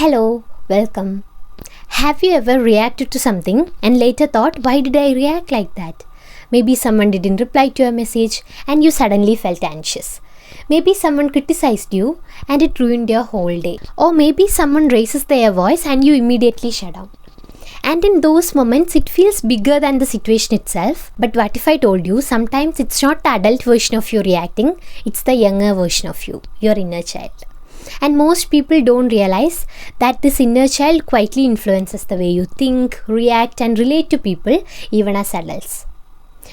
Hello, welcome. Have you ever reacted to something and later thought, why did I react like that? Maybe someone didn't reply to your message and you suddenly felt anxious. Maybe someone criticized you and it ruined your whole day. Or maybe someone raises their voice and you immediately shut down. And in those moments, it feels bigger than the situation itself. But what if I told you, sometimes it's not the adult version of you reacting, it's the younger version of you, your inner child. And most people don't realize that this inner child quietly influences the way you think, react and relate to people even as adults.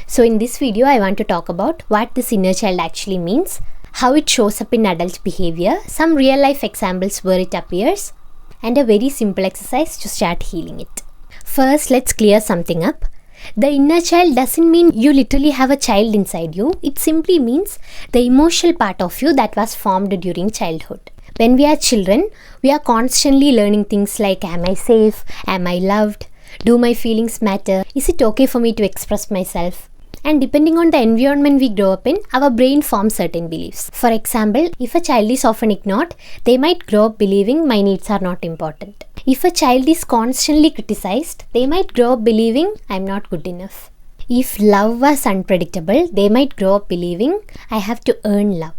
So in this video, I want to talk about what this inner child actually means, how it shows up in adult behavior, some real life examples where it appears, and a very simple exercise to start healing it. First, let's clear something up. The inner child doesn't mean you literally have a child inside you. It simply means the emotional part of you that was formed during childhood. When we are children, we are constantly learning things like, am I safe? Am I loved? Do my feelings matter? Is it okay for me to express myself? And depending on the environment we grow up in, our brain forms certain beliefs. For example, if a child is often ignored, they might grow up believing my needs are not important. If a child is constantly criticized, they might grow up believing I'm not good enough. If love was unpredictable, they might grow up believing I have to earn love.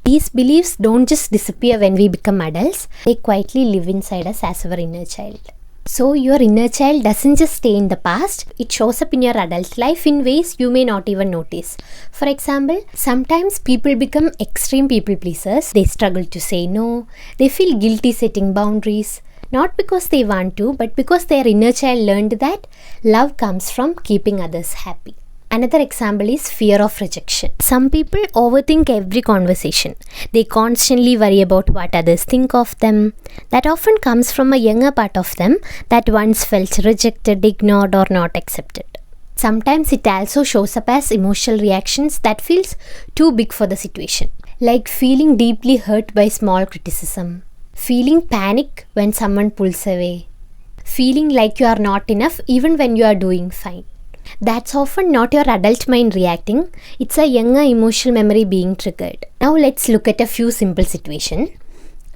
These beliefs don't just disappear when we become adults, they quietly live inside us as our inner child. So your inner child doesn't just stay in the past, it shows up in your adult life in ways you may not even notice. For example, sometimes people become extreme people pleasers. They struggle to say no, they feel guilty setting boundaries, not because they want to, but because their inner child learned that love comes from keeping others happy. Another example is fear of rejection. Some people overthink every conversation. They constantly worry about what others think of them. That often comes from a younger part of them that once felt rejected, ignored or not accepted. Sometimes it also shows up as emotional reactions that feels too big for the situation. Like feeling deeply hurt by small criticism. Feeling panic when someone pulls away. Feeling like you are not enough even when you are doing fine. That's often not your adult mind reacting, it's a younger emotional memory being triggered. Now let's look at a few simple situations.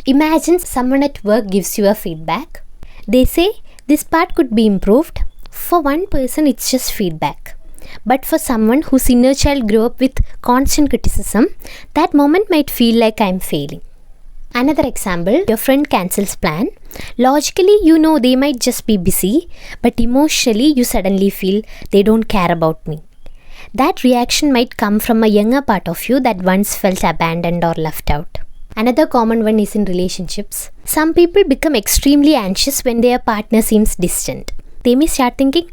Imagine someone at work gives you a feedback. They say, this part could be improved. For one person, it's just feedback. But for someone whose inner child grew up with constant criticism, that moment might feel like I'm failing. Another example, your friend cancels plan. Logically, you know they might just be busy, but emotionally you suddenly feel they don't care about me. That reaction might come from a younger part of you that once felt abandoned or left out. Another common one is in relationships. Some people become extremely anxious when their partner seems distant. They may start thinking,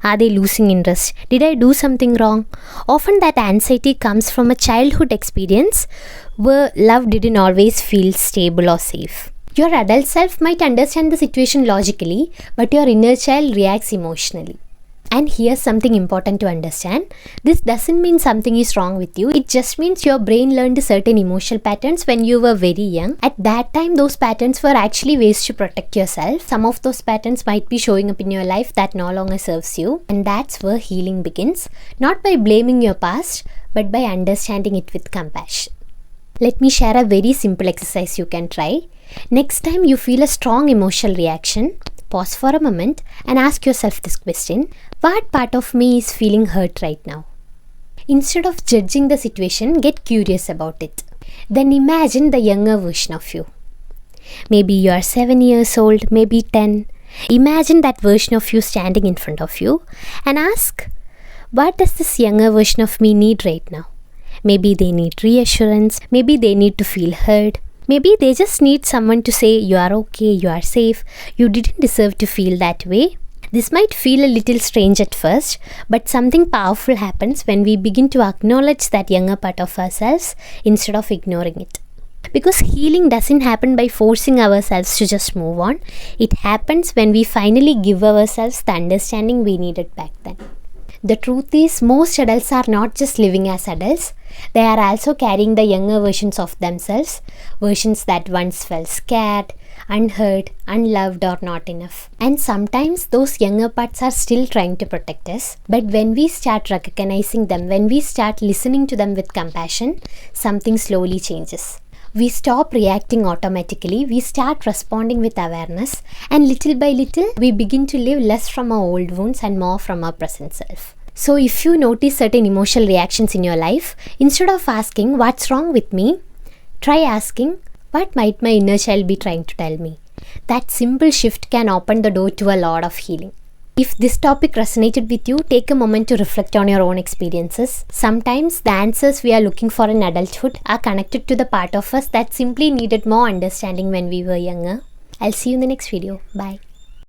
are they losing interest? Did I do something wrong? Often that anxiety comes from a childhood experience where love didn't always feel stable or safe. Your adult self might understand the situation logically, but your inner child reacts emotionally. And here's something important to understand. This doesn't mean something is wrong with you. It just means your brain learned certain emotional patterns when you were very young. At that time, those patterns were actually ways to protect yourself. Some of those patterns might be showing up in your life that no longer serves you. And that's where healing begins. Not by blaming your past, but by understanding it with compassion. Let me share a very simple exercise you can try. Next time you feel a strong emotional reaction, pause for a moment and ask yourself this question. What part of me is feeling hurt right now? Instead of judging the situation, get curious about it. Then imagine the younger version of you. Maybe you are 7 years old, maybe 10. Imagine that version of you standing in front of you and ask, what does this younger version of me need right now? Maybe they need reassurance, maybe they need to feel heard. Maybe they just need someone to say, you are okay, you are safe, you didn't deserve to feel that way. This might feel a little strange at first, but something powerful happens when we begin to acknowledge that younger part of ourselves instead of ignoring it. Because healing doesn't happen by forcing ourselves to just move on. It happens when we finally give ourselves the understanding we needed back then. The truth is, most adults are not just living as adults, they are also carrying the younger versions of themselves, versions that once felt scared, unheard, unloved or not enough. And sometimes those younger parts are still trying to protect us, but when we start recognizing them, when we start listening to them with compassion, something slowly changes. We stop reacting automatically, we start responding with awareness, and little by little, we begin to live less from our old wounds and more from our present self. So, if you notice certain emotional reactions in your life, instead of asking, "What's wrong with me?" try asking, "What might my inner child be trying to tell me?" That simple shift can open the door to a lot of healing. If this topic resonated with you, take a moment to reflect on your own experiences. Sometimes the answers we are looking for in adulthood are connected to the part of us that simply needed more understanding when we were younger. I'll see you in the next video. Bye.